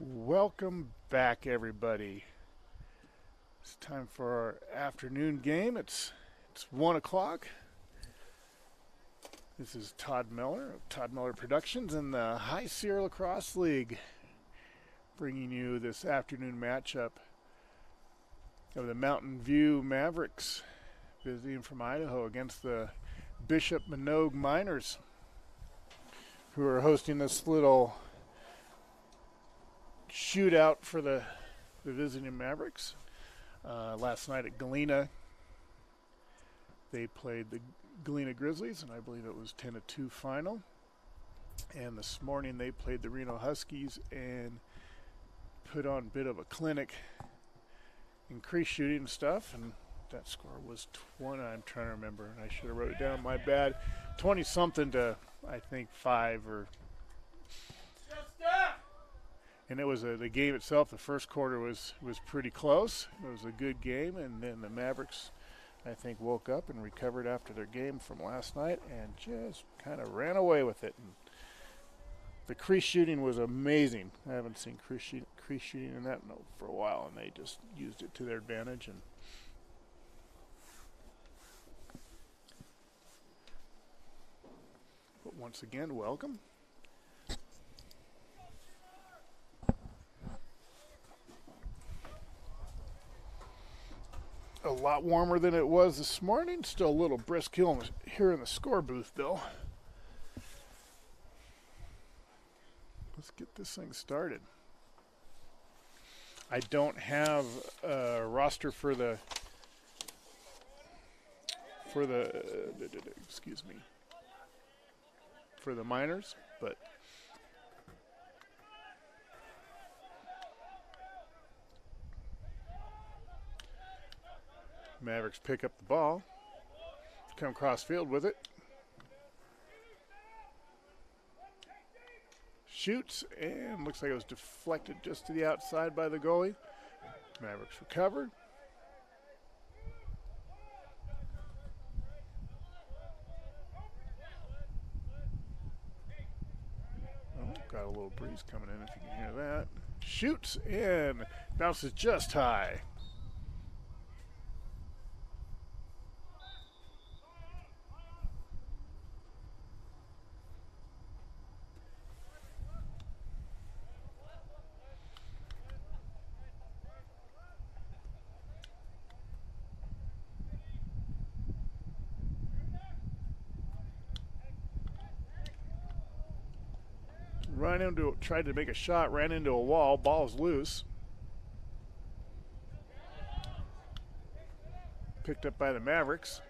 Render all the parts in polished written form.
Welcome back, everybody. It's time for our afternoon game. It's 1 o'clock. This is Todd Miller of Todd Miller Productions and the High Sierra Lacrosse League, bringing you this afternoon matchup of the Mountain View Mavericks, visiting from Idaho against the Bishop Manogue Miners, who are hosting this little shootout for the visiting Mavericks. Last night at Galena, they played the Galena Grizzlies, and I believe it was 10-2 final. And this morning they played the Reno Huskies and put on a bit of a clinic, increased shooting and stuff, and that score was 20. I'm trying to remember, and I should have wrote it down. My bad. 20-something to, I think, 5 or. And it was the game itself. The first quarter was pretty close. It was a good game, and then the Mavericks, I think, woke up and recovered after their game from last night and just kind of ran away with it. And the crease shooting was amazing. I haven't seen crease shooting in that for a while, and they just used it to their advantage. But once again, welcome. A lot warmer than it was this morning. Still a little brisk here in the score booth, though. Let's get this thing started. I don't have a roster for the excuse me, for the Miners, but Mavericks pick up the ball, come cross field with it, shoots, and looks like it was deflected just to the outside by the goalie. Mavericks recover. Oh, got a little breeze coming in, if you can hear that. Shoots and bounces just high. Tried to make a shot, ran into a wall, ball's loose. Picked up by the Mavericks.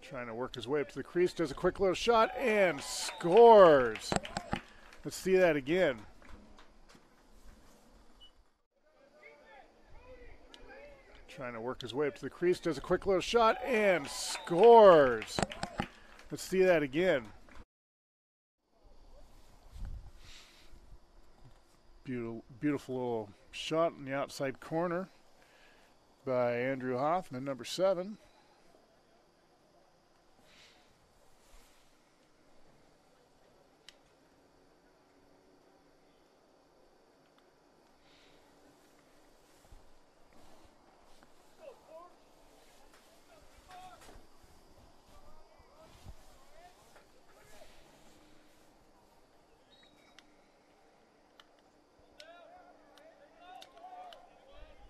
Trying to work his way up to the crease, does a quick little shot and scores. Let's see that again. Trying to work his way up to the crease, does a quick little shot and scores. Let's see that again. Beautiful little shot in the outside corner by Andrew Hoffman, number 7.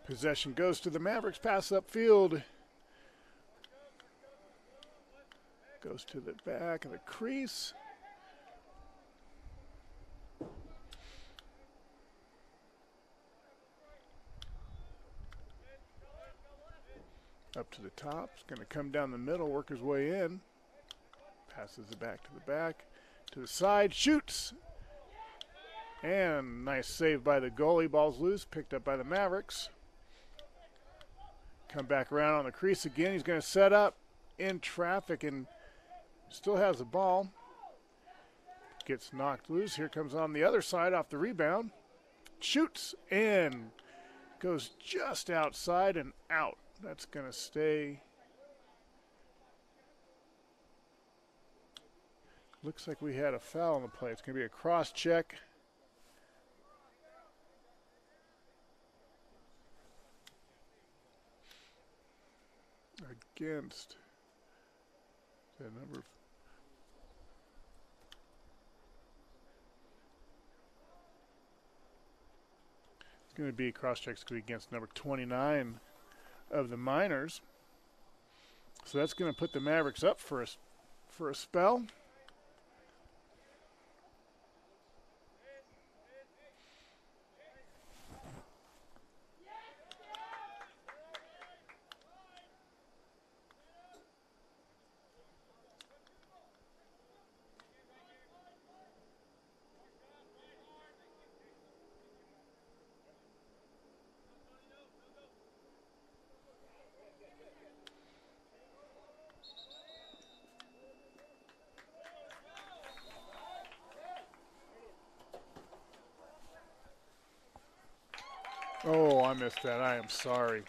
Possession goes to the Mavericks, pass upfield. Goes to the back of the crease. Up to the top, it's going to come down the middle, work his way in. Passes it back to the side, shoots. And nice save by the goalie, ball's loose, picked up by the Mavericks. Come back around on the crease again. He's going to set up in traffic and still has the ball. Gets knocked loose. Here comes on the other side off the rebound. Shoots and goes just outside and out. That's going to stay Looks like we had a foul on the play. It's going to be a cross check. Against the number. It's going to be a cross check against number 29 of the Miners. So that's going to put the Mavericks up for a spell. Oh, I missed that. I am sorry.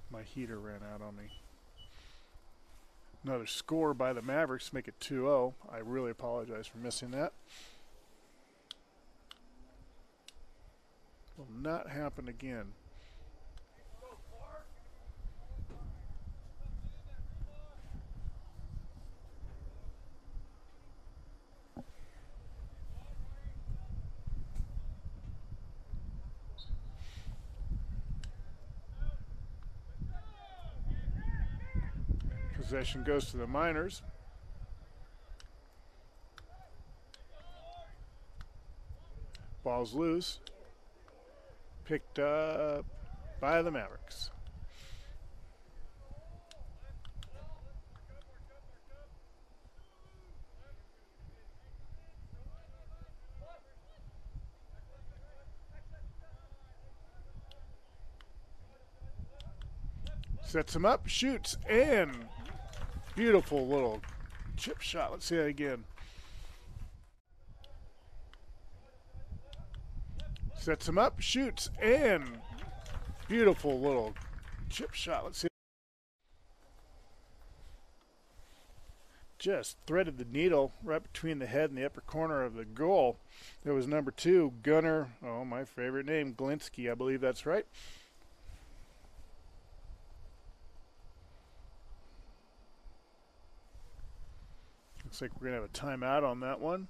My heater ran out on me. Another score by the Mavericks, make it 2-0. I really apologize for missing that. Will not happen again. Possession goes to the Miners. Ball's loose. Picked up by the Mavericks. Sets him up, shoots, and beautiful little chip shot. Let's see that again. Sets him up, shoots, and beautiful little chip shot. Let's see. Just threaded the needle right between the head and the upper corner of the goal. There was number 2, Gunnar, oh, my favorite name, Glinsky, I believe that's right. Looks like we're going to have a timeout on that one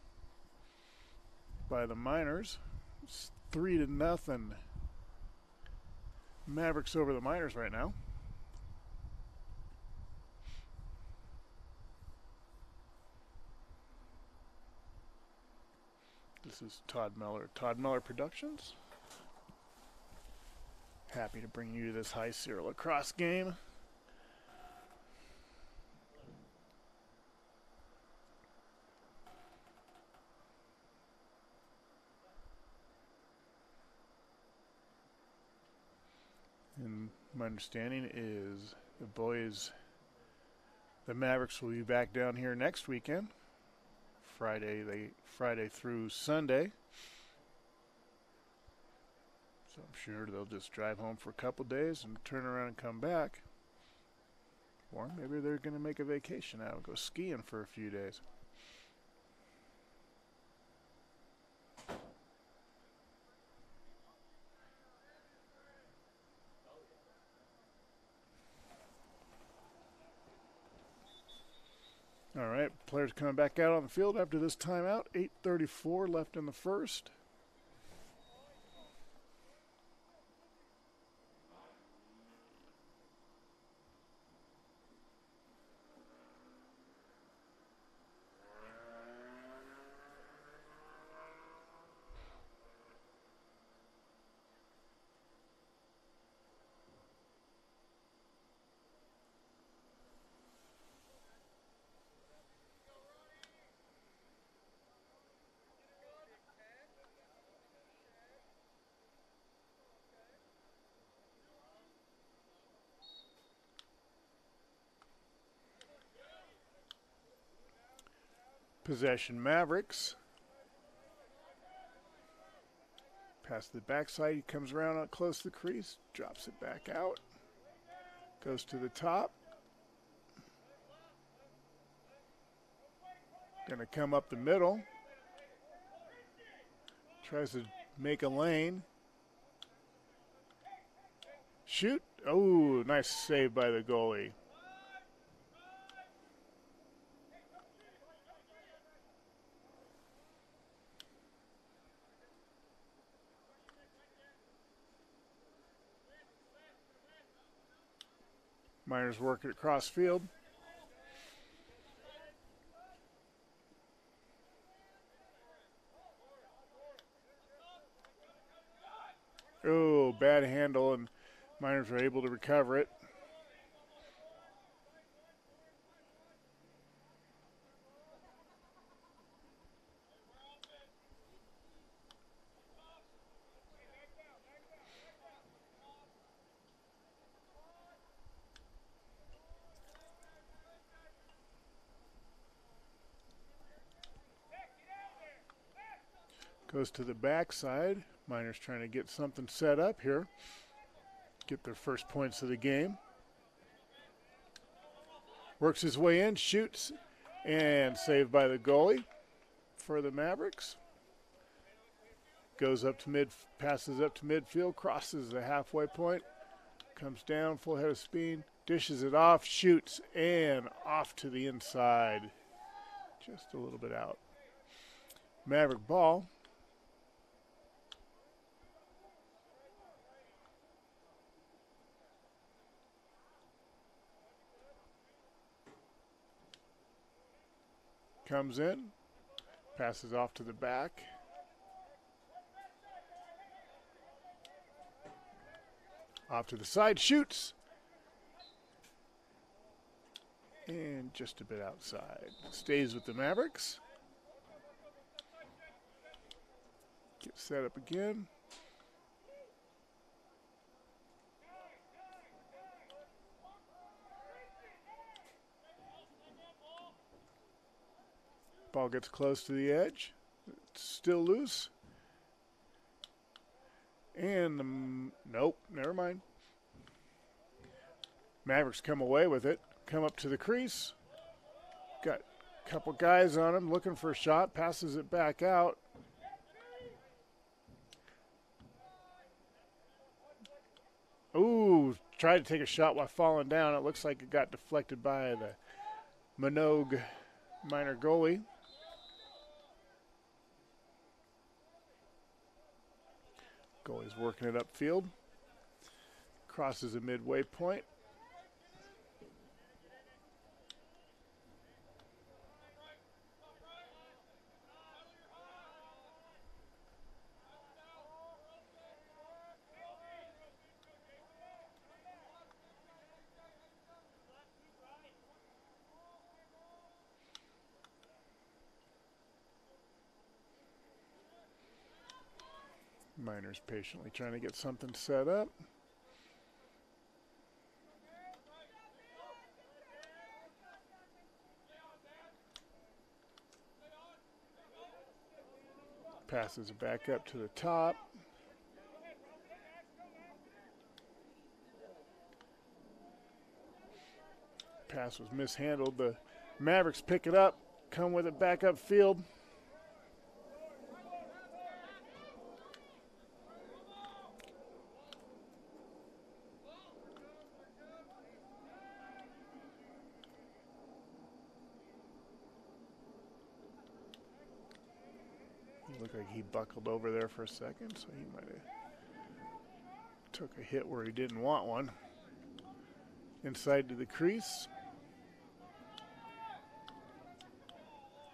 by the Miners. It's 3-0. Mavericks over the Miners right now. This is Todd Miller Productions. Happy to bring you this high Sierra lacrosse game. And my understanding is the Mavericks will be back down here next weekend. Friday through Sunday. So I'm sure they'll just drive home for a couple days and turn around and come back. Or maybe they're going to make a vacation out and go skiing for a few days. All right, players coming back out on the field after this timeout. 8:34 left in the first. Possession Mavericks. Pass to the backside. He comes around out close to the crease. Drops it back out. Goes to the top. Going to come up the middle. Tries to make a lane. Shoot. Oh, nice save by the goalie. Miners work it across field. Oh, bad handle, and Miners were able to recover it. Goes to the backside. Miners trying to get something set up here. Get their first points of the game. Works his way in, shoots, and saved by the goalie for the Mavericks. Goes up to mid, passes up to midfield, crosses the halfway point, comes down, full head of speed, dishes it off, shoots, and off to the inside. Just a little bit out. Maverick ball. Comes in, passes off to the back. Off to the side, shoots. And just a bit outside. Stays with the Mavericks. Gets set up again. Ball gets close to the edge. It's still loose. And nope, never mind. Mavericks come away with it. Come up to the crease. Got a couple guys on him looking for a shot. Passes it back out. Ooh, tried to take a shot while falling down. It looks like it got deflected by the Manogue Miner goalie. Goalie's working it upfield. Crosses a midway point. Miners patiently trying to get something set up. Passes it back up to the top. Pass was mishandled. The Mavericks pick it up, come with it back upfield. Looked like he buckled over there for a second, so he might have took a hit where he didn't want one. Inside to the crease.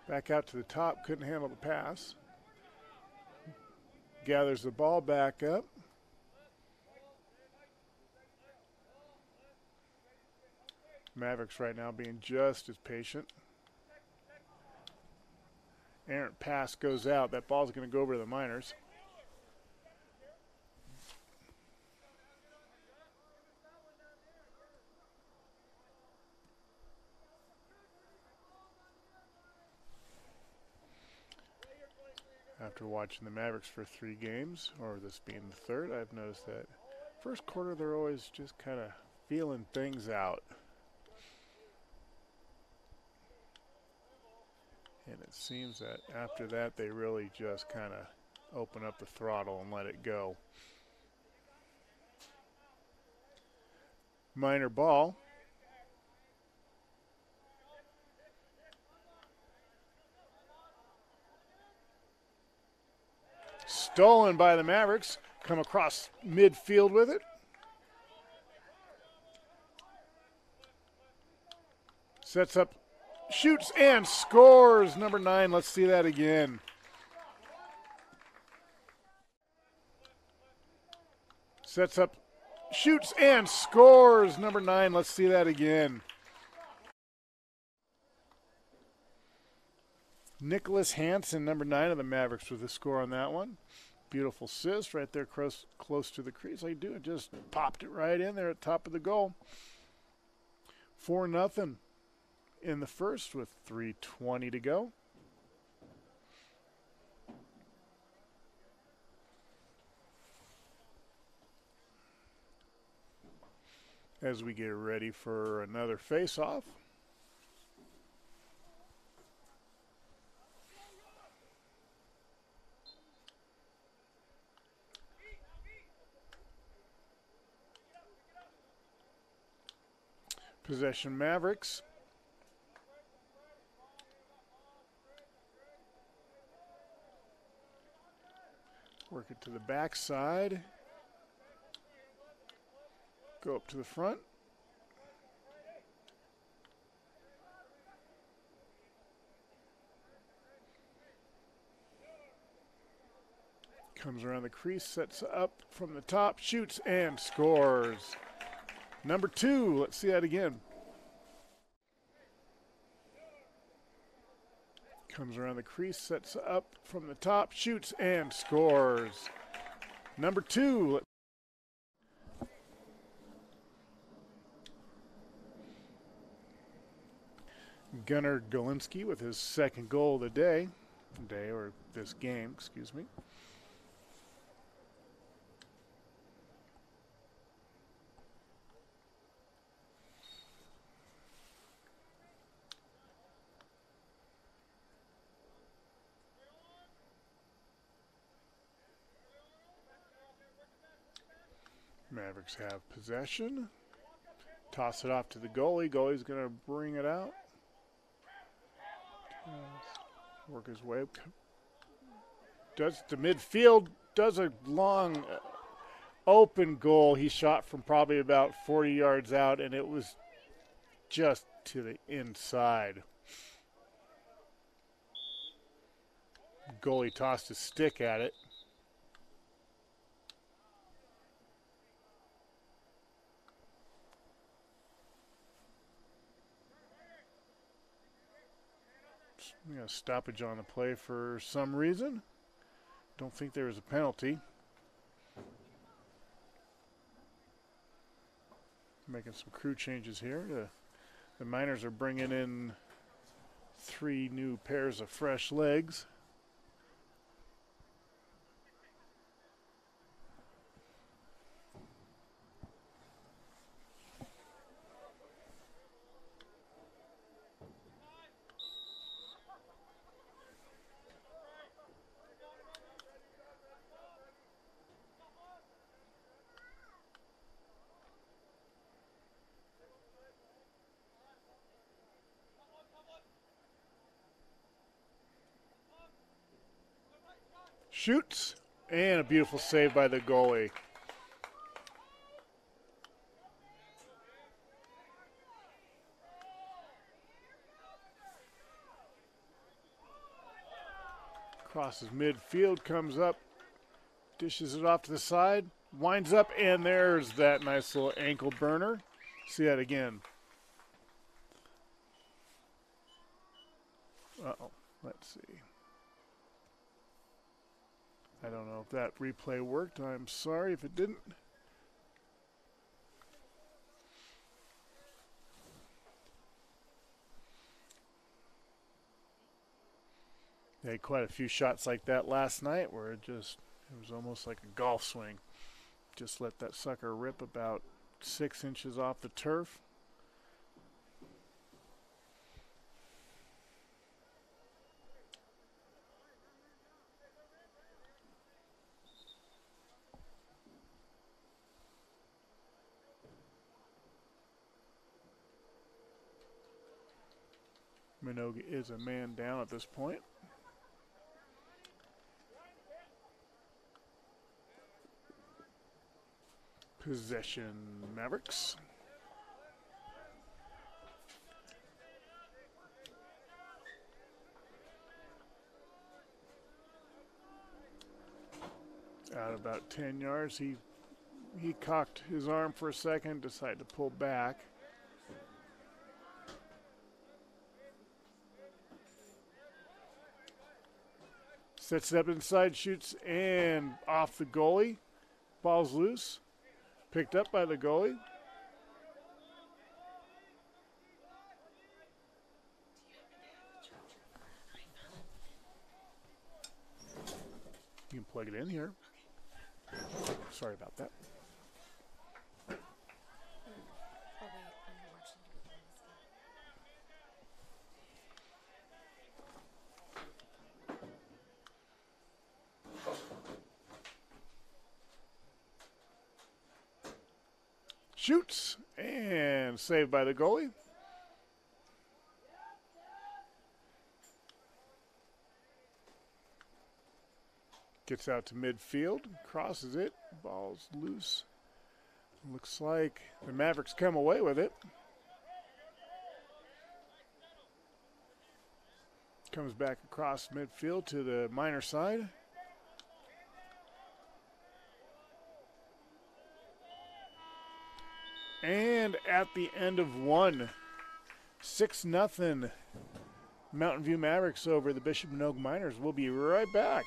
Back out to the top, couldn't handle the pass. Gathers the ball back up. Mavericks right now being just as patient. Errant pass goes out. That ball's going to go over to the Miners. After watching the Mavericks for 3 games, or this being the third, I've noticed that first quarter they're always just kind of feeling things out. And it seems that after that, they really just kind of open up the throttle and let it go. Minor ball. Stolen by the Mavericks. Come across midfield with it. Sets up, shoots, and scores. Number 9. Let's see that again. Sets up, shoots, and scores. Number 9. Let's see that again. Nicholas Hansen, number 9 of the Mavericks, with the score on that one. Beautiful assist right there close to the crease. I do. It just popped it right in there at the top of the goal. 4-0 in the first with 3:20 to go. As we get ready for another face-off. Possession Mavericks. Work it to the backside. Go up to the front. Comes around the crease, sets up from the top, shoots, and scores. Number 2, let's see that again. Comes around the crease, sets up from the top, shoots, and scores. Number 2. Gunnar Galinsky with his second goal of the day, or this game, excuse me. Mavericks have possession. Toss it off to the goalie. Goalie's going to bring it out. Work his way up. Does the midfield. Does a long open goal. He shot from probably about 40 yards out, and it was just to the inside. Goalie tossed his stick at it. We got a stoppage on the play for some reason. Don't think there was a penalty. Making some crew changes here. The Miners are bringing in 3 new pairs of fresh legs. Shoots, and a beautiful save by the goalie. Crosses midfield, comes up, dishes it off to the side, winds up, and there's that nice little ankle burner. See that again. Uh-oh, let's see. I don't know if that replay worked. I'm sorry if it didn't. They had quite a few shots like that last night where it was almost like a golf swing. Just let that sucker rip about 6 inches off the turf. Manogue is a man down at this point. Possession Mavericks. Out about 10 yards. He cocked his arm for a second, decided to pull back. Sets it up inside, shoots, and off the goalie. Ball's loose. Picked up by the goalie. You can plug it in here. Sorry about that. Shoots and saved by the goalie. Gets out to midfield, crosses it, ball's loose. Looks like the Mavericks come away with it. Comes back across midfield to the Miner side. And at the end of one, 6-0 Mountain View Mavericks over the Bishop Manogue Miners. We'll be right back.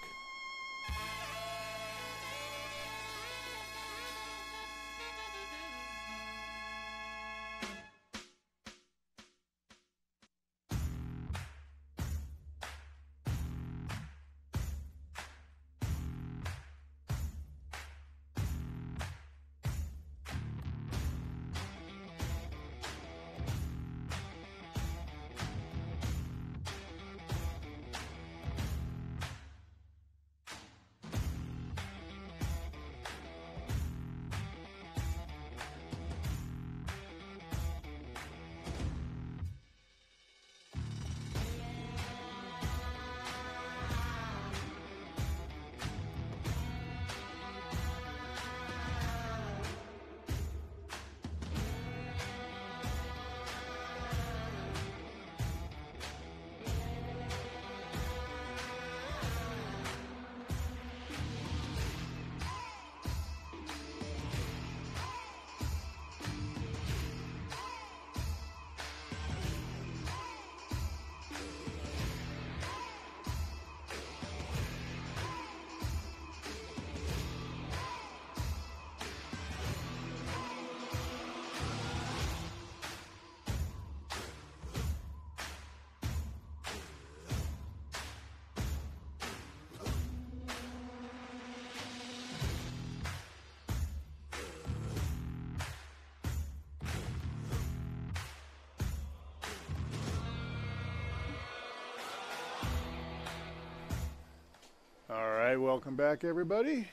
All right, welcome back, everybody.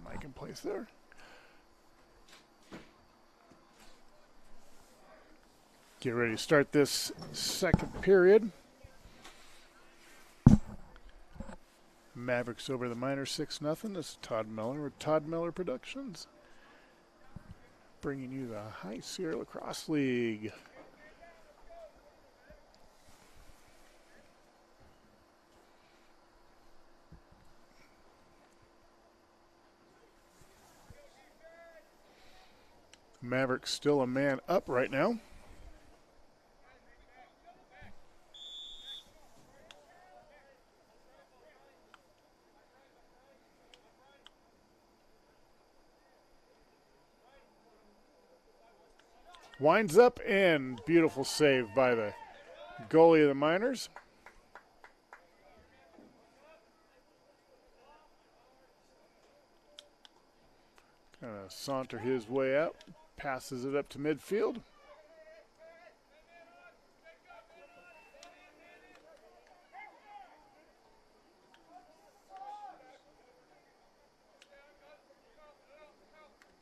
Mic in place there. Get ready to start this second period. Mavericks over the Miners 6-0. This is Todd Miller with Todd Miller Productions, bringing you the High Sierra Lacrosse League. Mavericks still a man up right now. Winds up and beautiful save by the goalie of the Miners. Kind of saunter his way out. Passes it up to midfield.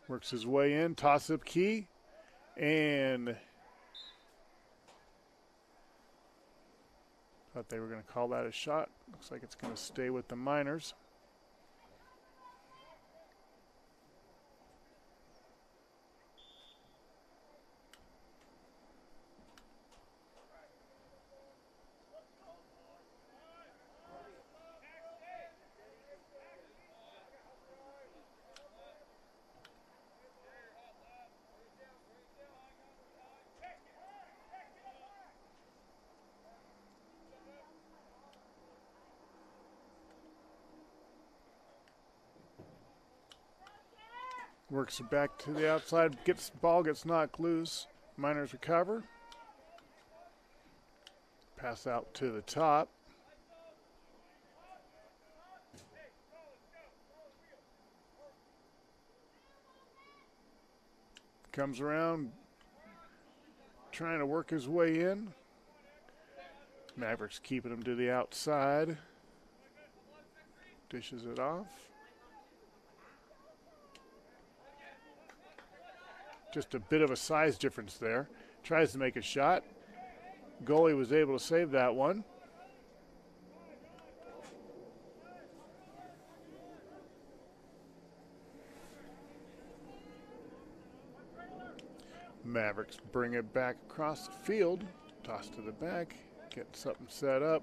Works his way in, toss-up key, and Thought they were going to call that a shot. Looks like it's going to stay with the Miners. Works it back to the outside, ball gets knocked loose. Miners recover. Pass out to the top. Comes around, trying to work his way in. Mavericks keeping him to the outside. Dishes it off. Just a bit of a size difference there. Tries to make a shot. Goalie was able to save that one. Mavericks bring it back across the field. Toss to the back. Get something set up.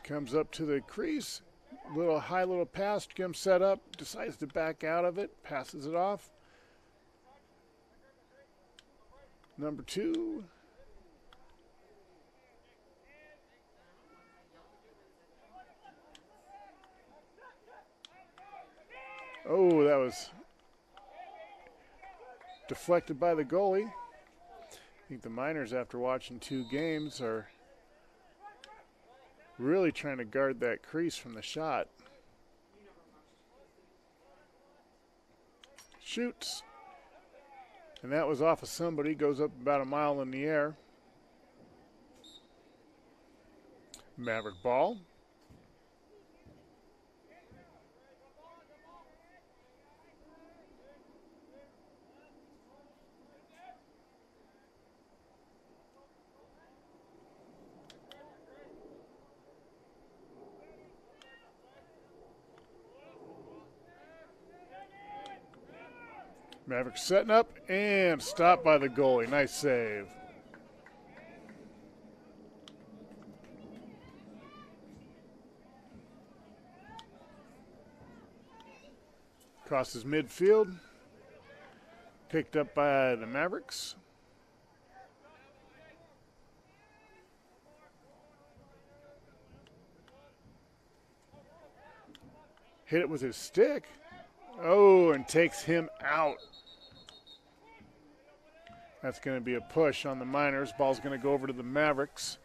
Comes up to the crease, high little pass, get him set up, decides to back out of it, passes it off. Number 2. Oh, that was deflected by the goalie. I think the Miners, after watching 2 games, are really trying to guard that crease from the shot. Shoots. And that was off of somebody. Goes up about a mile in the air. Maverick ball. Mavericks setting up and stopped by the goalie. Nice save. Crosses midfield. Picked up by the Mavericks. Hit it with his stick. Oh, and takes him out. That's going to be a push on the Miners. Ball's going to go over to the Mavericks.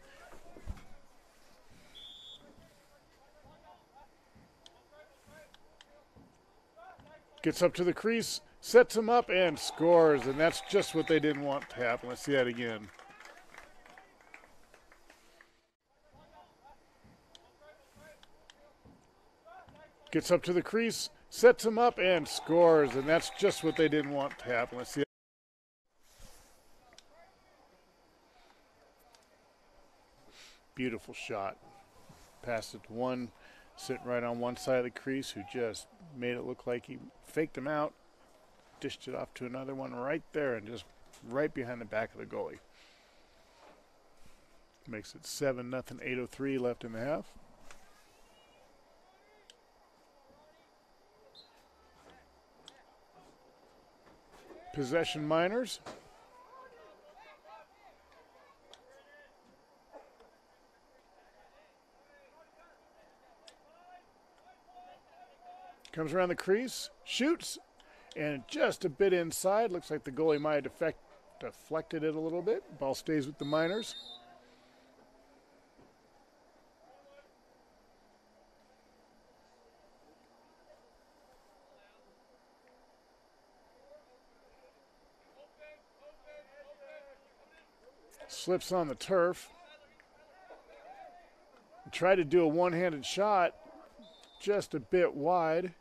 Gets up to the crease, sets him up, and scores. And that's just what they didn't want to happen. Let's see that again. Gets up to the crease, sets him up, and scores. And that's just what they didn't want to happen. Let's see that. Beautiful shot. Passed it to one, sitting right on one side of the crease, who just made it look like he faked him out, dished it off to another one right there, and just right behind the back of the goalie. Makes it 7-0, 8:03 left in the half. Possession Miners. Comes around the crease, shoots, and just a bit inside. Looks like the goalie might have deflected it a little bit. Ball stays with the Miners. Slips on the turf. tried to do a one-handed shot, just a bit wide.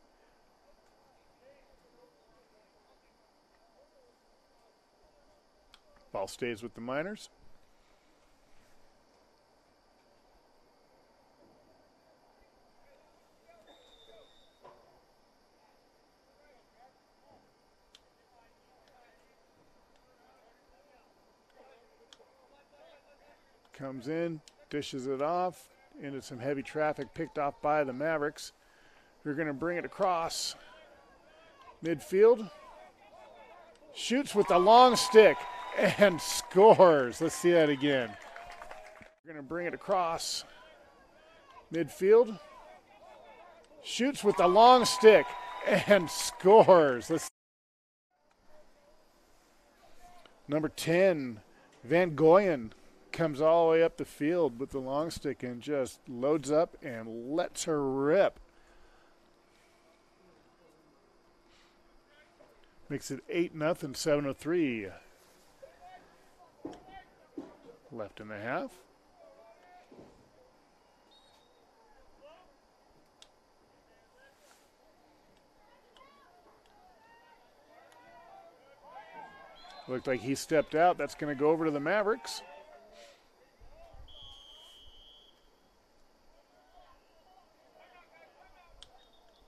Ball stays with the Miners. Comes in, dishes it off into some heavy traffic, picked off by the Mavericks. They're going to bring it across midfield. Shoots with the long stick and scores. Let's see that again. We're going to bring it across midfield. Shoots with the long stick and scores. Number 10, Van Goyen, comes all the way up the field with the long stick and just loads up and lets her rip. Makes it 8-0, 7:03 left in the half. Looked like he stepped out. That's going to go over to the Mavericks.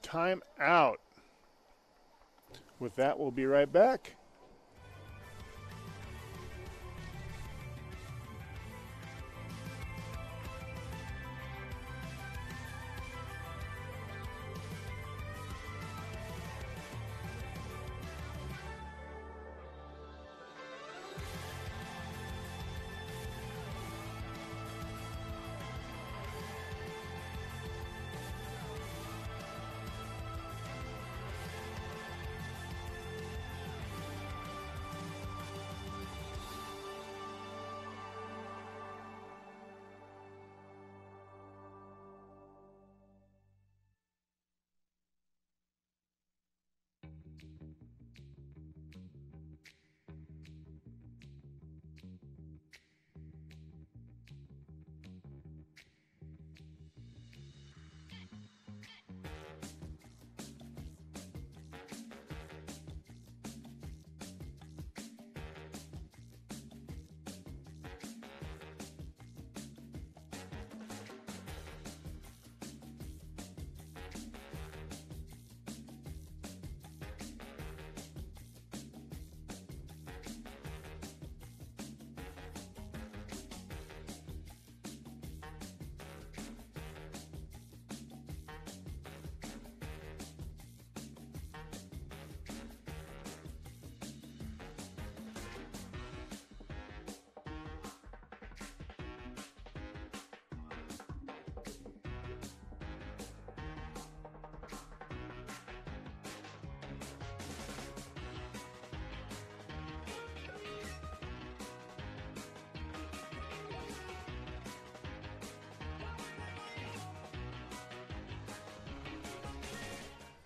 Time out. With that, we'll be right back.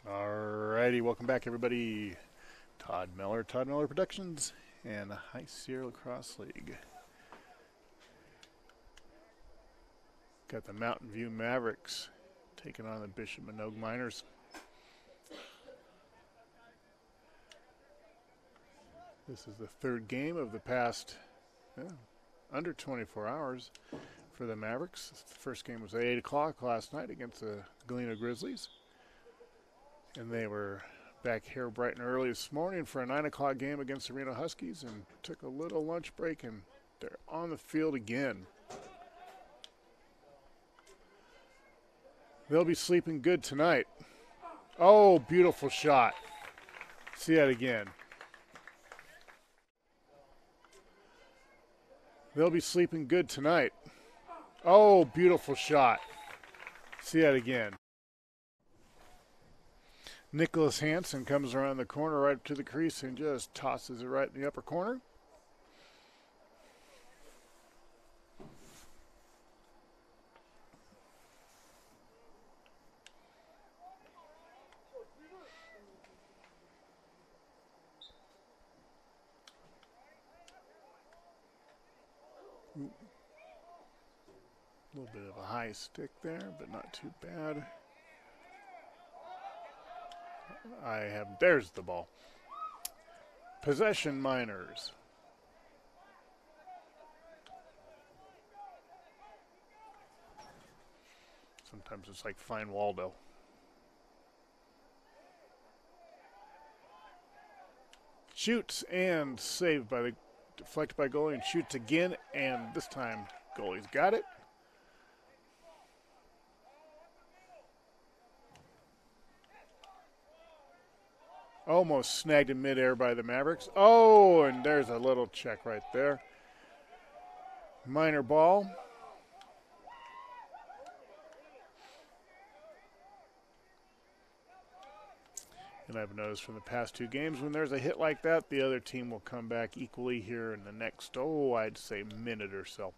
Alrighty, welcome back everybody. Todd Miller Productions, and the High Sierra Lacrosse League. Got the Mountain View Mavericks taking on the Bishop Manogue Miners. This is the third game of the past under 24 hours for the Mavericks. The first game was at 8 o'clock last night against the Galena Grizzlies. And they were back here bright and early this morning for a 9 o'clock game against the Reno Huskies and took a little lunch break, and they're on the field again. They'll be sleeping good tonight. Oh, beautiful shot. See that again. They'll be sleeping good tonight. Oh, beautiful shot. See that again. Nicholas Hansen comes around the corner right up to the crease and just tosses it right in the upper corner. A little bit of a high stick there, but not too bad. There's the ball. Possession, Miners. Sometimes it's like Fine Waldo. Shoots and saved by the deflected by goalie, and shoots again, and this time goalie's got it. Almost snagged in midair by the Mavericks. Oh, and there's a little check right there. Minor ball. And I've noticed from the past two games, when there's a hit like that, the other team will come back equally here in the next, I'd say minute or so.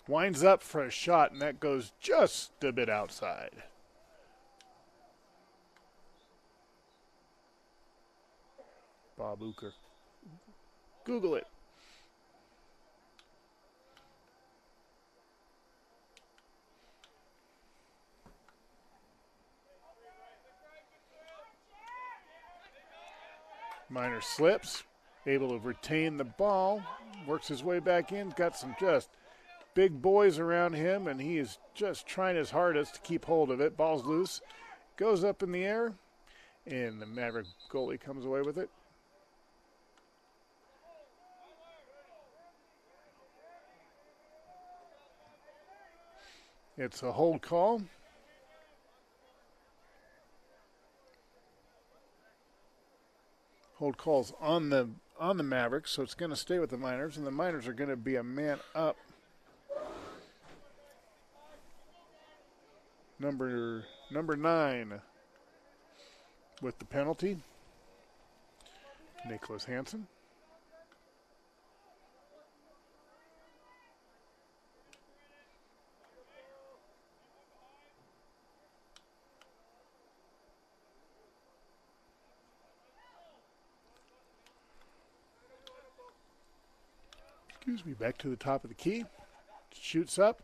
Winds up for a shot, and that goes just a bit outside. Bob Uecker. Google it. Miner slips, able to retain the ball, works his way back in, got some just big boys around him, and he is just trying his hardest to keep hold of it. Ball's loose, goes up in the air, and the Maverick goalie comes away with it. It's a hold call. Hold calls on the Mavericks, so it's going to stay with the Miners, and the Miners are going to be a man up. Number 9 with the penalty, Nicholas Hansen. Back to the top of the key, shoots up,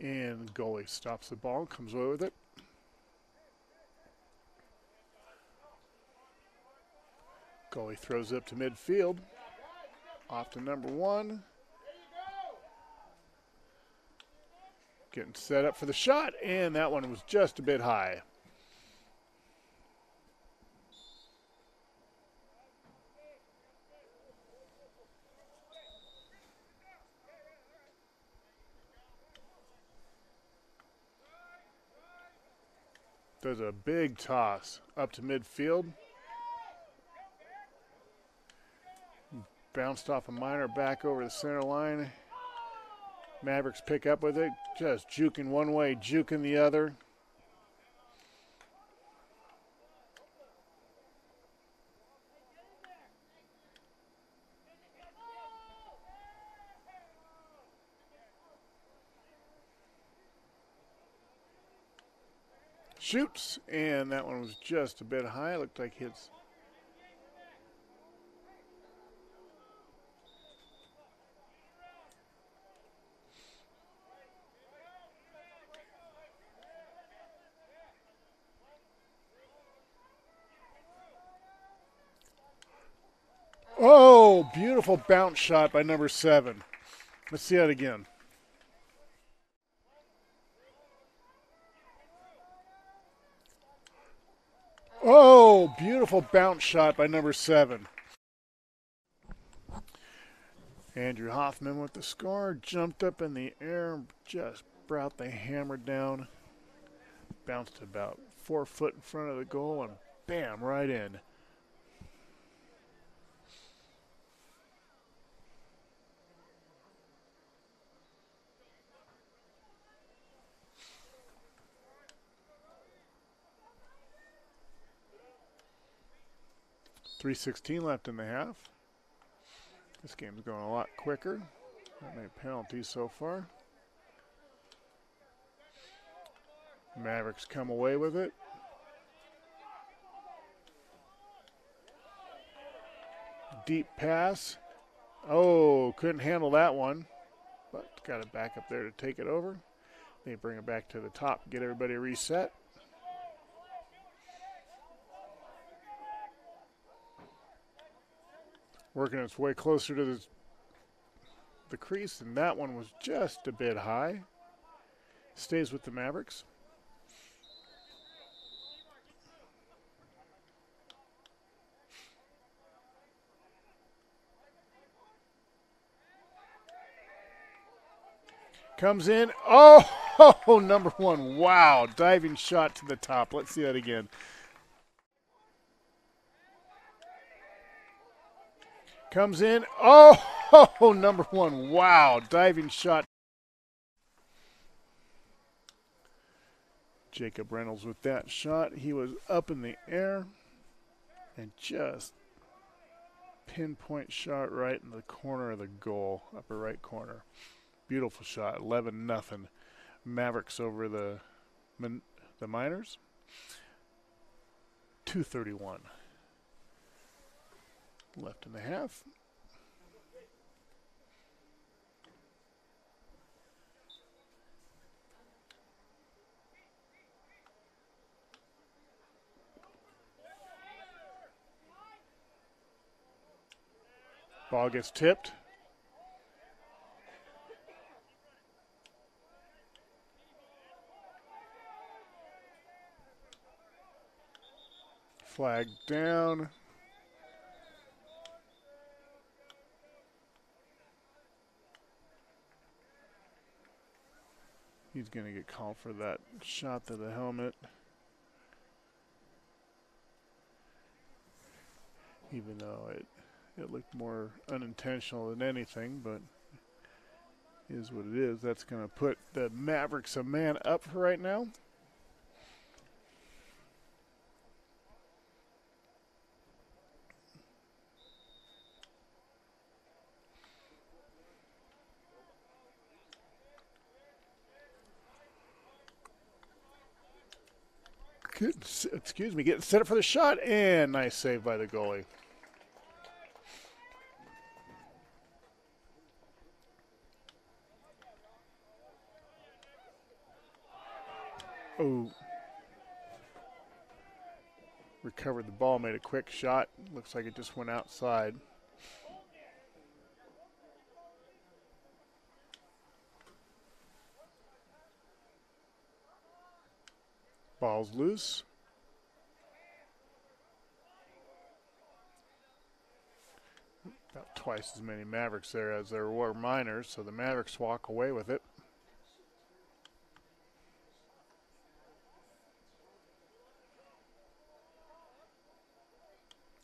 and goalie stops the ball, comes away with it. Goalie throws up to midfield, off to number 1. Getting set up for the shot, and that one was just a bit high. Does a big toss up to midfield. Bounced off a Miner back over the center line. Mavericks pick up with it, just juking one way, juking the other. Shoots, and that one was just a bit high. Looked like hits. Oh, beautiful bounce shot by number 7. Let's see that again. Oh, beautiful bounce shot by number 7. Andrew Hoffman with the score. Jumped up in the air, just brought the hammer down. Bounced about 4 foot in front of the goal, and bam, right in. .316 left in the half. This game's going a lot quicker. Not many penalties so far. Mavericks come away with it. deep pass. Oh, couldn't handle that one, but got it back up there to take it over. They bring it back to the top, get everybody reset. Working its way closer to the crease, and that one was just a bit high. Stays with the Mavericks. Comes in. Oh, number one. Wow. Diving shot to the top. Let's see that again. Comes in. Oh, number one. Wow. Diving shot. Jacob Reynolds with that shot. He was up in the air and just pinpoint shot right in the corner of the goal, upper right corner. Beautiful shot. 11-0. Mavericks over the Miners. 2:31 left in the half. Ball gets tipped. Flag down. He's going to get called for that shot to the helmet. Even though it looked more unintentional than anything, but is what it is. That's going to put the Mavericks a man up for right now. Excuse me, getting set up for the shot, and nice save by the goalie. Oh. Recovered the ball, made a quick shot. Looks like it just went outside. Ball's loose. About twice as many Mavericks there as there were Miners, so the Mavericks walk away with it.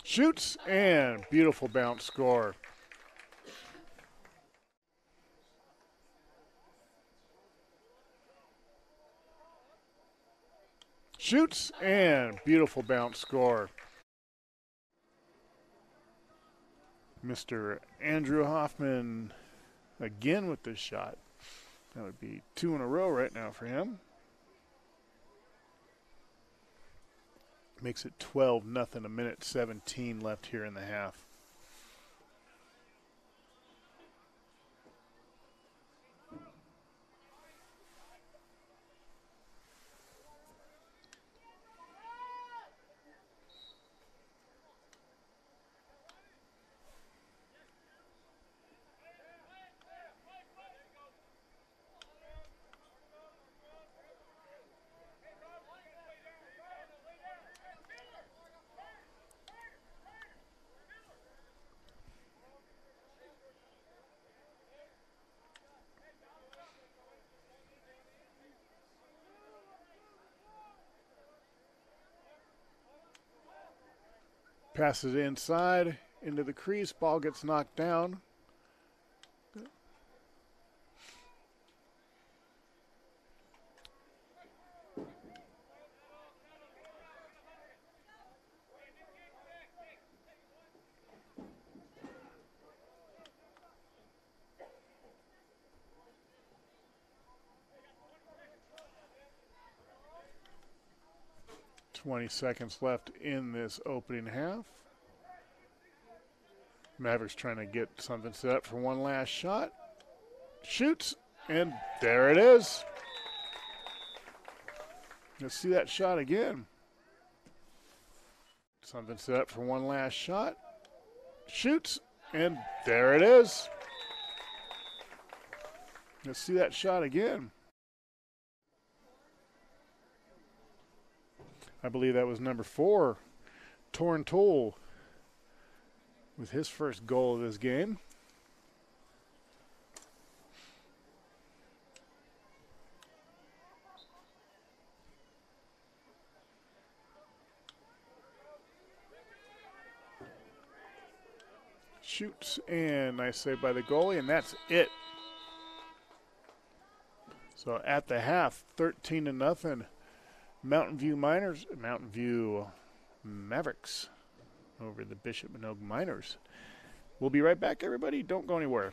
Shoots, and beautiful bounce score. Shoots, and beautiful bounce score. Mr. Andrew Hoffman again with this shot. That would be 2 in a row right now for him. Makes it 12-0, a minute 17 left here in the half. Passes inside into the crease. Ball gets knocked down. .20 seconds left in this opening half. Mavericks trying to get something set up for one last shot. Shoots, and there it is. Let's see that shot again. Something set up for one last shot. Shoots, and there it is. Let's see that shot again. I believe that was number 4, Torn Toll, with his first goal of this game. Shoots, and nice save by the goalie, and that's it. So at the half, 13-0, Mountain View Mavericks over the Bishop Manogue Miners. We'll be right back, everybody. Don't go anywhere.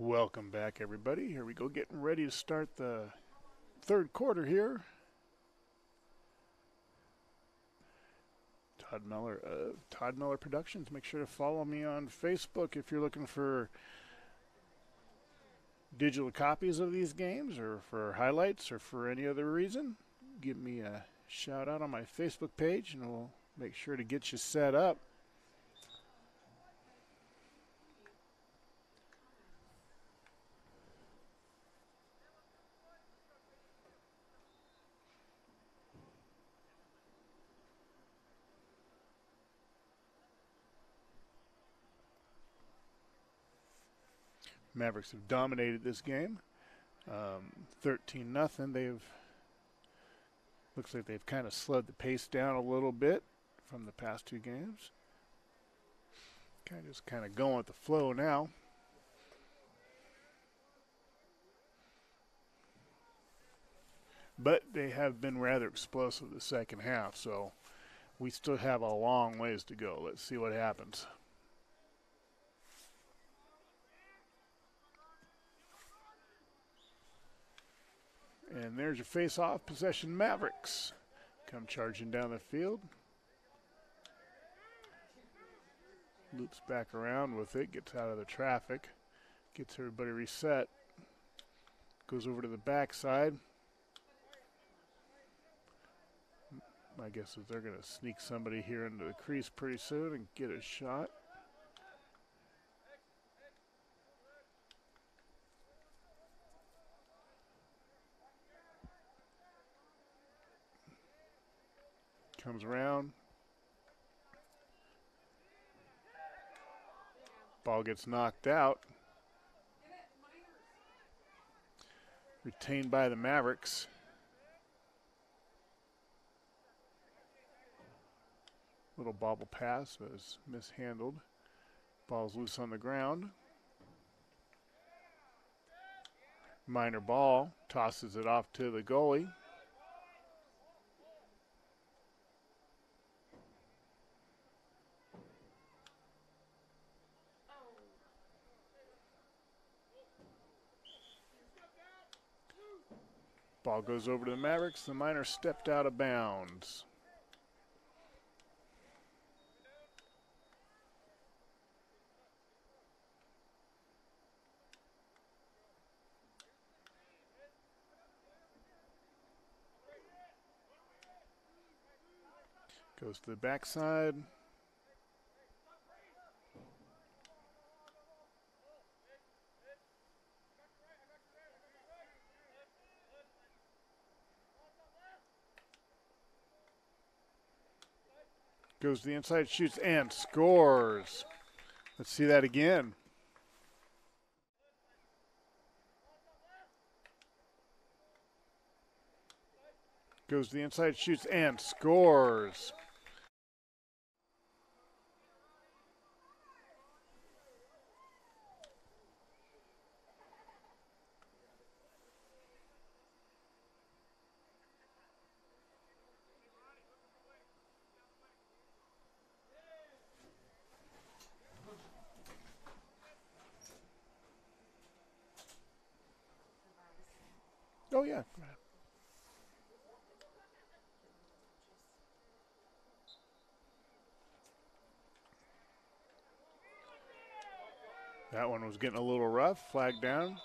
Welcome back, everybody. Here we go, getting ready to start the third quarter here. Todd Miller Productions. Make sure to follow me on Facebook if you're looking for digital copies of these games or for highlights or for any other reason. Give me a shout out on my Facebook page and we'll make sure to get you set up. Mavericks have dominated this game, 13-0. Looks like they've kind of slowed the pace down a little bit from the past two games. Just kind of going with the flow now. But they have been rather explosive the second half, so we still have a long ways to go. Let's see what happens. And there's your face-off possession Mavericks. Come charging down the field. Loops back around with it, gets out of the traffic, gets everybody reset. Goes over to the backside. My guess is they're going to sneak somebody here into the crease pretty soon and get a shot. Comes around. Ball gets knocked out. Retained by the Mavericks. Little bobble pass was mishandled. Ball's loose on the ground. Minor ball, tosses it off to the goalie. Ball goes over to the Mavericks. The minor stepped out of bounds. Goes to the backside. Goes to the inside, shoots, and scores. Let's see that again. Goes to the inside, shoots, and scores. Oh, yeah. That one was getting a little rough. Flag down.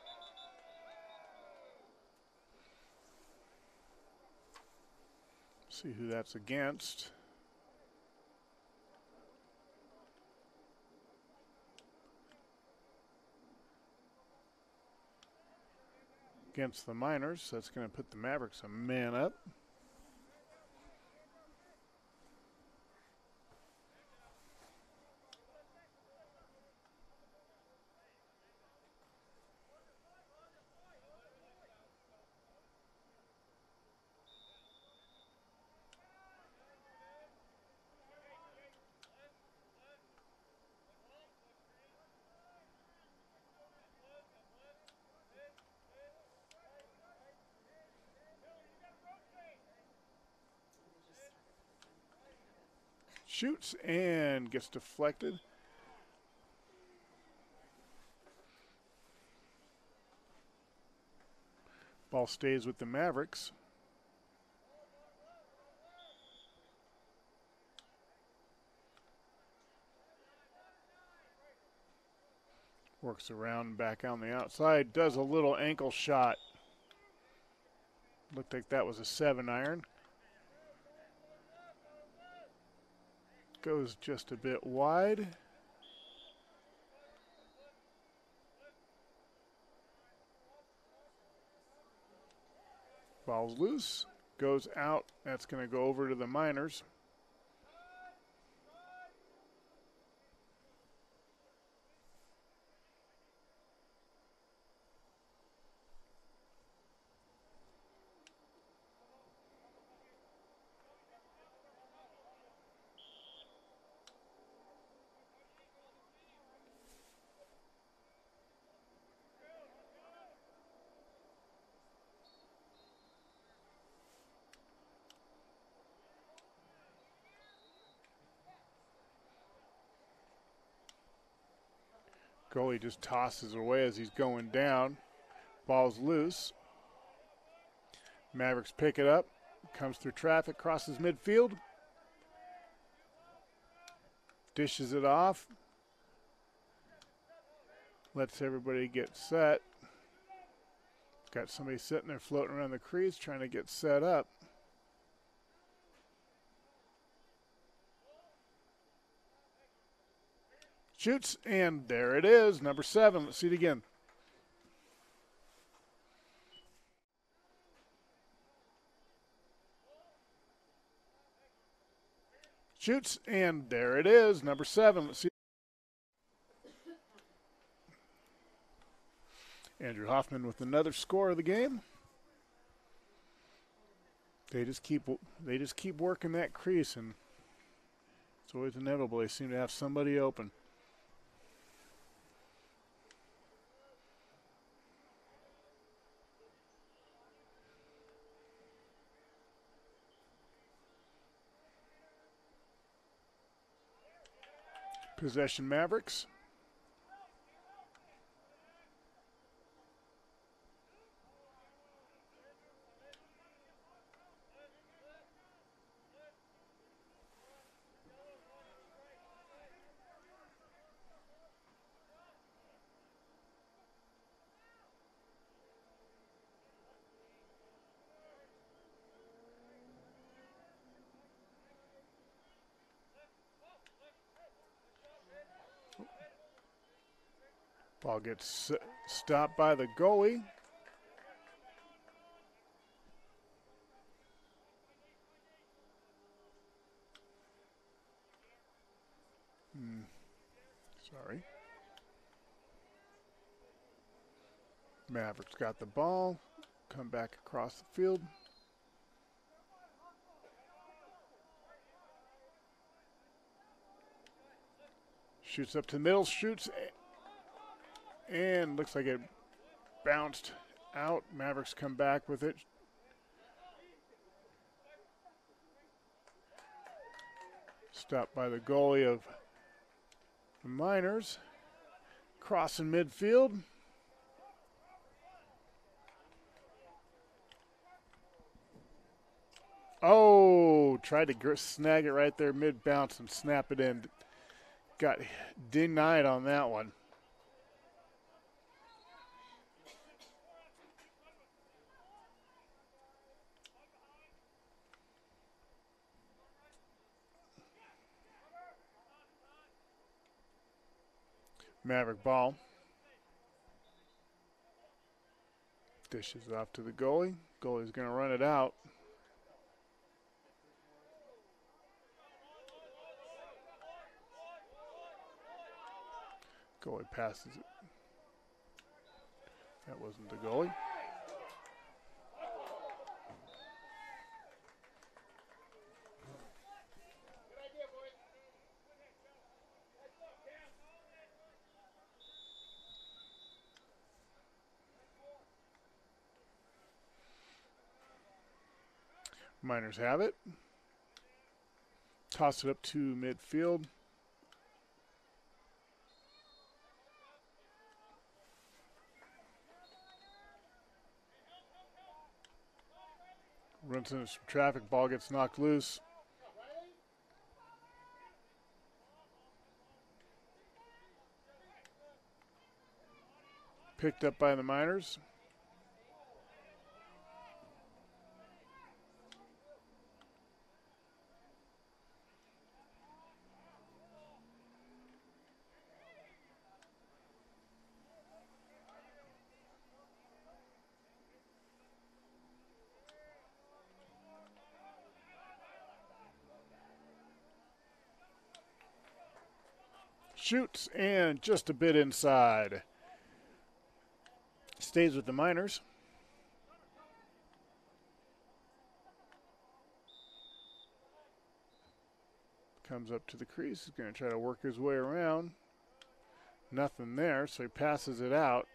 See who that's against. Against the Miners. That's going to put the Mavericks a man up. Shoots and gets deflected. Ball stays with the Mavericks. Works around back on the outside. Does a little ankle shot. Looked like that was a 7-iron. Goes just a bit wide. Ball's loose. Goes out. That's going to go over to the Miners. Goalie just tosses away as he's going down. Ball's loose. Mavericks pick it up. Comes through traffic, crosses midfield. Dishes it off. Lets everybody get set. Got somebody sitting there floating around the crease trying to get set up. Shoots, and there it is, number 7. Let's see it again. Shoots, and there it is, number 7. Let's see. Andrew Hoffman with another score of the game. They just keep working that crease, and it's always inevitable. They seem to have somebody open. Possession Mavericks. Ball gets stopped by the goalie. Sorry. Mavericks got the ball. Come back across the field. Shoots up to the middle, shoots, and looks like it bounced out. Mavericks come back with it. Stopped by the goalie of the Miners. Crossing midfield. Oh, tried to snag it right there mid-bounce and snap it in. Got denied on that one. Maverick ball. Dishes off to the goalie. Goalie's going to run it out. Goalie passes it. That wasn't the goalie. Miners have it. Toss it up to midfield. Runs into some traffic, ball gets knocked loose. Picked up by the Miners. Shoots and just a bit inside. Stays with the Miners. Comes up to the crease. He's going to try to work his way around. Nothing there, so he passes it out.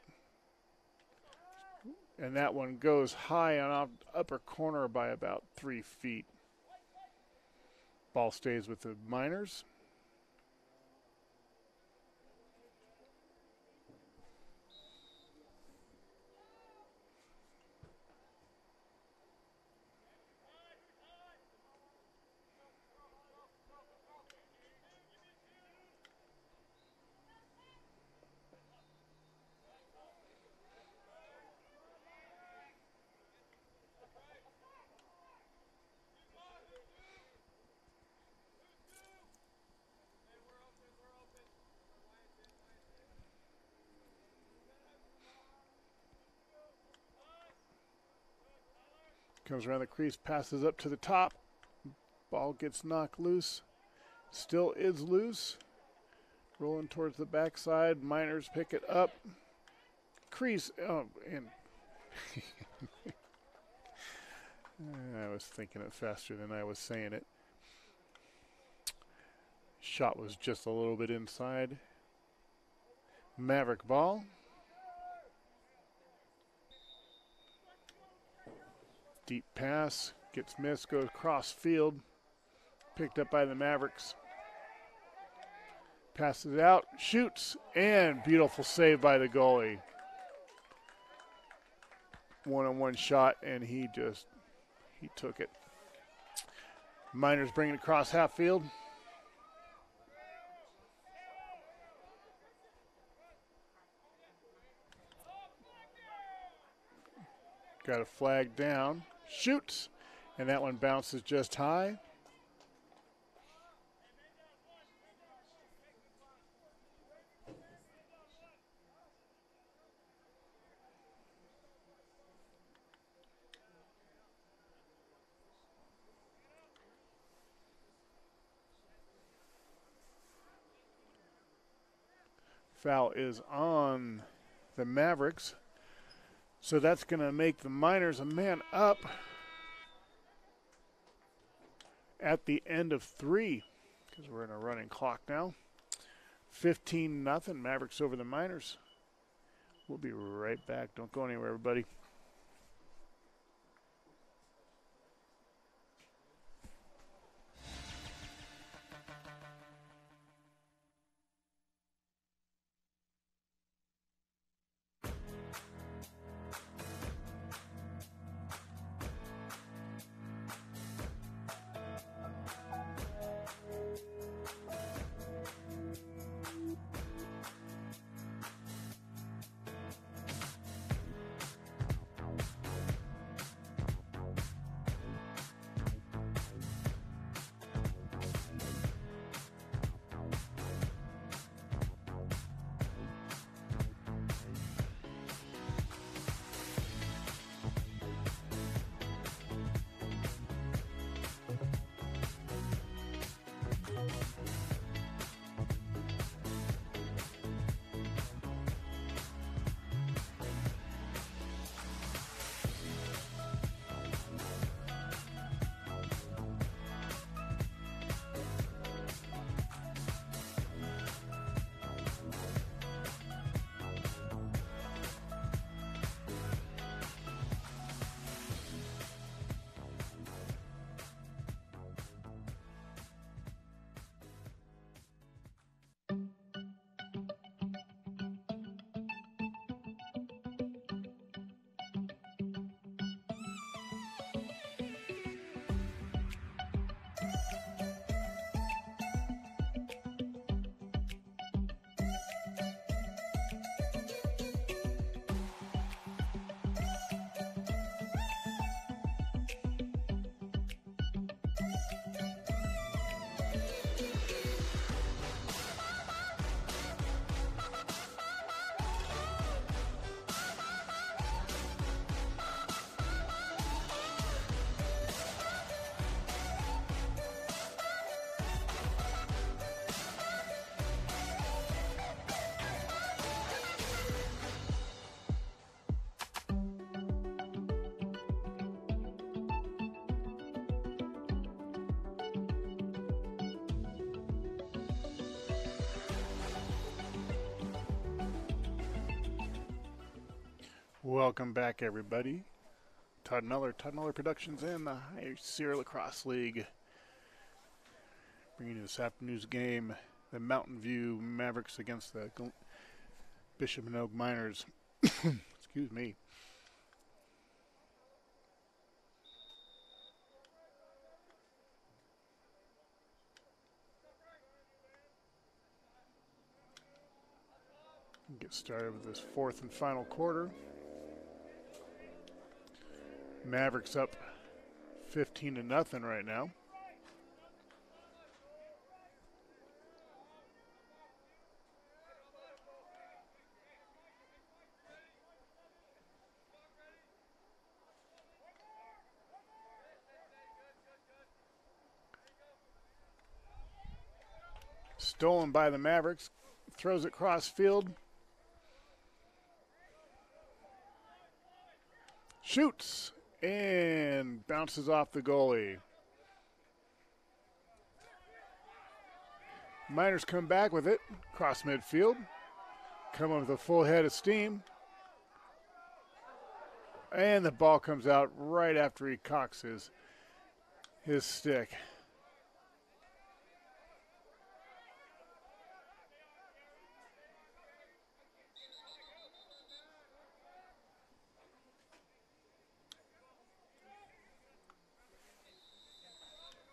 And that one goes high on upper corner by about 3 feet. Ball stays with the Miners. Comes around the crease, passes up to the top. Ball gets knocked loose. Still is loose. Rolling towards the backside. Miners pick it up. Crease. Oh, and I was thinking it faster than I was saying it. Shot was just a little bit inside. Maverick ball. Deep pass, gets missed, goes cross field. Picked up by the Mavericks. Passes it out, shoots, and beautiful save by the goalie. One-on-one shot, and he took it. Miners bring it across half field. Got a flag down. Shoots, and that one bounces just high. Foul is on the Mavericks. So that's going to make the Miners a man up at the end of 3, because we're in a running clock now. 15-0, Mavericks over the Miners. We'll be right back. Don't go anywhere, everybody. Welcome back, everybody. Todd Miller Productions and the High Sierra Lacrosse League. Bringing you this afternoon's game, the Mountain View Mavericks against the Bishop Manogue Miners. Excuse me. Get started with this fourth and final quarter. Mavericks up 15-0 right now. Stolen by the Mavericks. Throws it cross field. Shoots and bounces off the goalie. Miners come back with it. Cross midfield. Come up with a full head of steam. And the ball comes out right after he cocks his stick.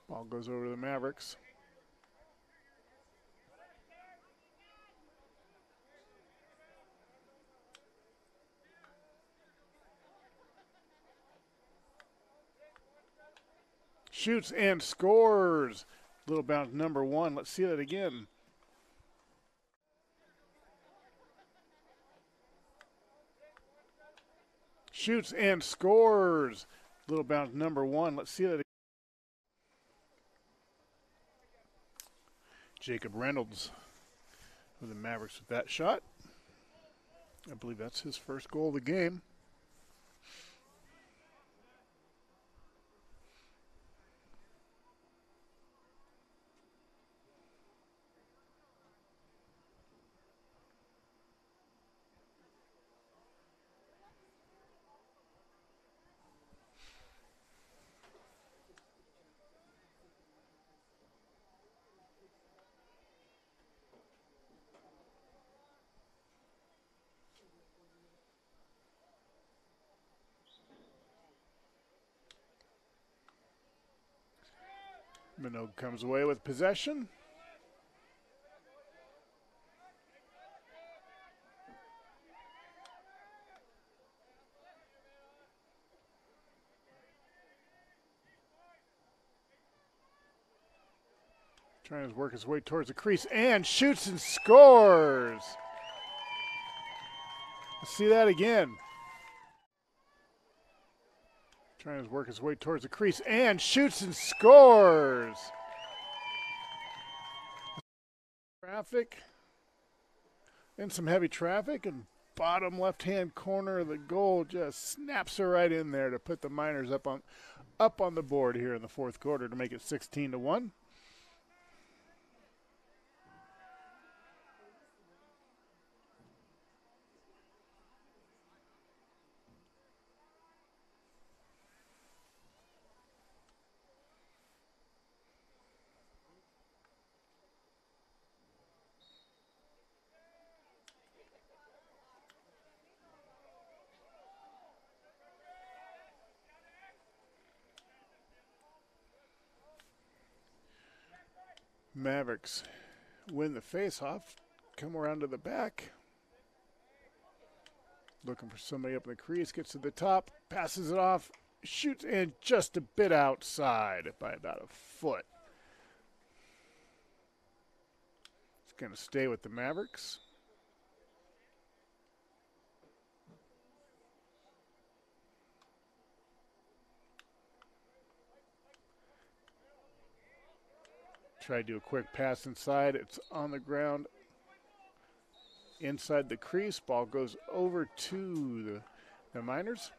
Ball goes over to the Mavericks. Shoots and scores. Little bounce number one. Let's see that again. Shoots and scores. Little bounce number one. Let's see that again. Jacob Reynolds with the Mavericks with that shot. I believe that's his first goal of the game. Manogue comes away with possession. Trying to work his way towards the crease and shoots and scores. Let's see that again. Trying to work his way towards the crease and shoots and scores. Traffic. And some heavy traffic, and bottom left-hand corner of the goal just snaps her right in there to put the Miners up on the board here in the fourth quarter to make it 16-1. Mavericks win the face-off, come around to the back. Looking for somebody up in the crease, gets to the top, passes it off, shoots in just a bit outside by about a foot. It's going to stay with the Mavericks. Try to do a quick pass inside. It's on the ground inside the crease. Ball goes over to the Miners.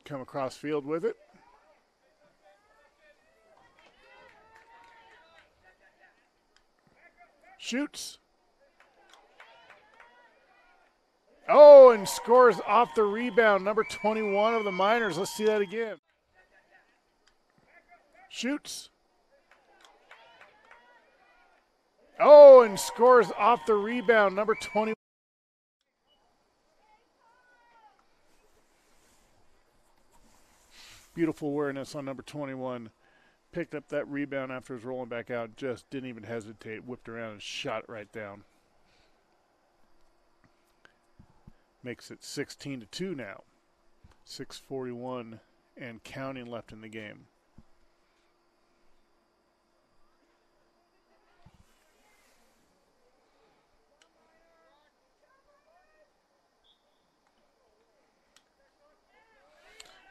Come across field with it. Shoots. Oh, and scores off the rebound. Number 21 of the Miners. Let's see that again. Shoots. Oh, and scores off the rebound. Number 20. Beautiful awareness on number 21. Picked up that rebound after it was rolling back out. Just didn't even hesitate. Whipped around and shot it right down. Makes it 16-2 now. 6:41 and counting left in the game.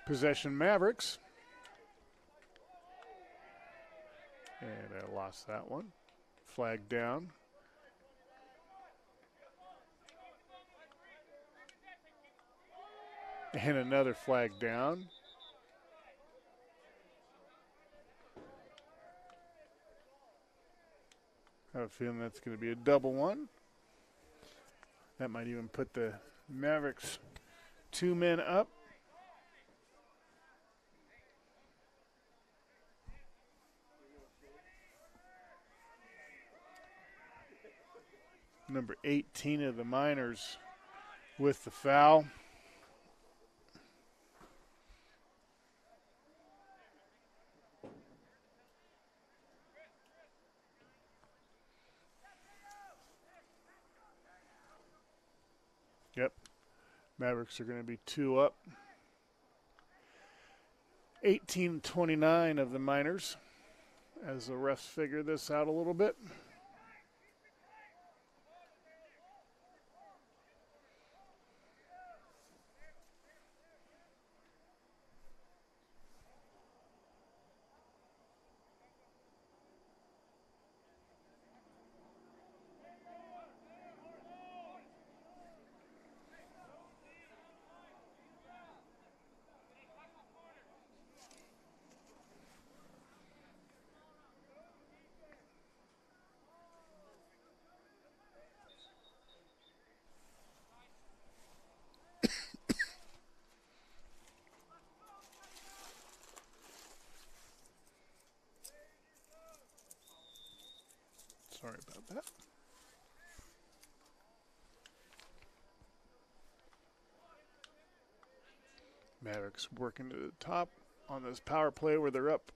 Possession Mavericks. And I lost that one. Flag down. And another flag down. I have a feeling that's going to be a double one. That might even put the Mavericks 2 men up. Number 18 of the Miners with the foul. Yep, Mavericks are going to be 2 up. 18-29 of the Miners as the refs figure this out a little bit. Sorry about that. Mavericks working to the top on this power play where they're up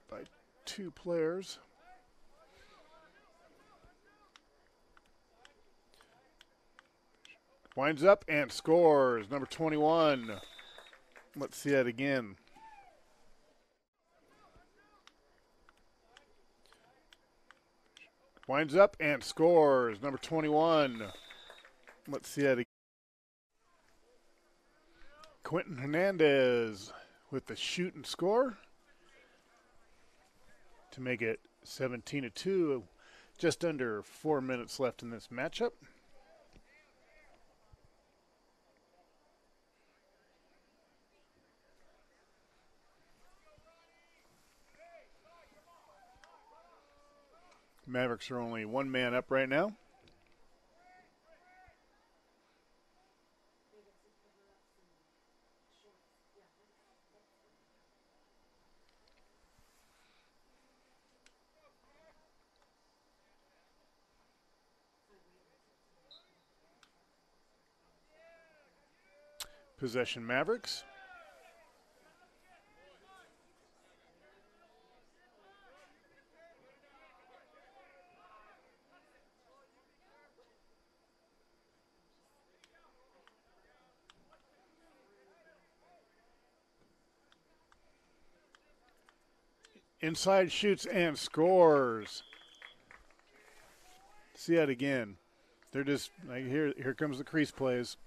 by 2 players. Winds up and scores. Number 21. Let's see that again. Winds up and scores. Number 21. Let's see that again. Quentin Hernandez with the shoot and score to make it 17-2. Just under 4 minutes left in this matchup. Mavericks are only 1 man up right now. Possession Mavericks. Inside shoots and scores. See that again. They're just like here comes the crease plays.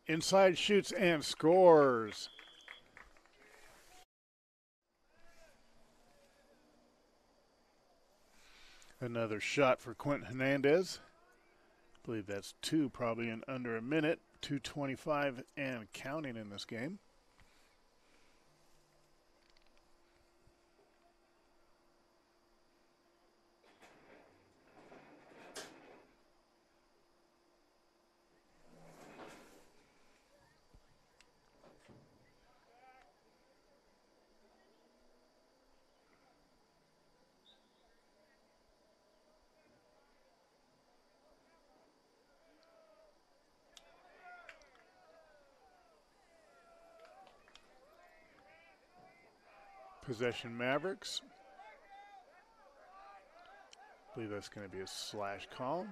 Inside shoots and scores. Another shot for Quentin Hernandez. I believe that's 2 probably in under a minute. 2:25 and counting in this game. Possession Mavericks. I believe that's going to be a slash call.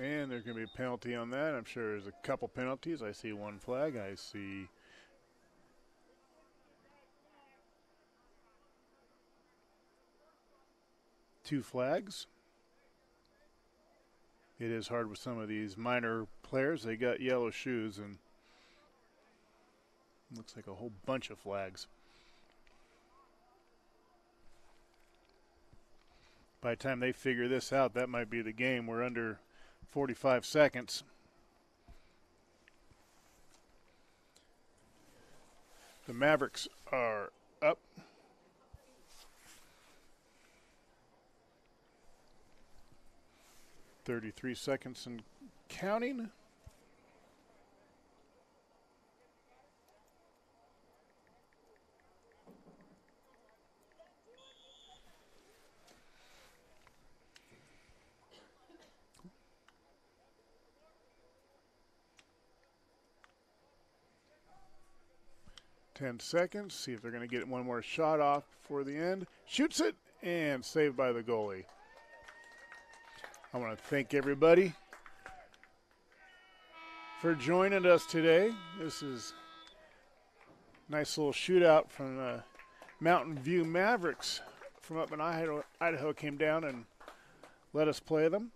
And there's going to be a penalty on that. I'm sure there's a couple penalties. I see one flag. I see two flags. It is hard with some of these minor players. They got yellow shoes, and looks like a whole bunch of flags. By the time they figure this out, that might be the game. We're under 45 seconds. The Mavericks are up. .33 seconds and counting. .10 seconds. See if they're going to get one more shot off before the end. Shoots it and saved by the goalie. I want to thank everybody for joining us today. This is a nice little shootout from Mountain View Mavericks from up in Idaho came down and let us play them.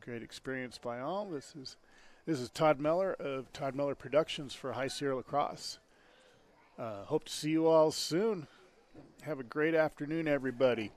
Great experience by all. This is Todd Meller of Todd Meller Productions for High Sierra Lacrosse. Hope to see you all soon. Have a great afternoon, everybody.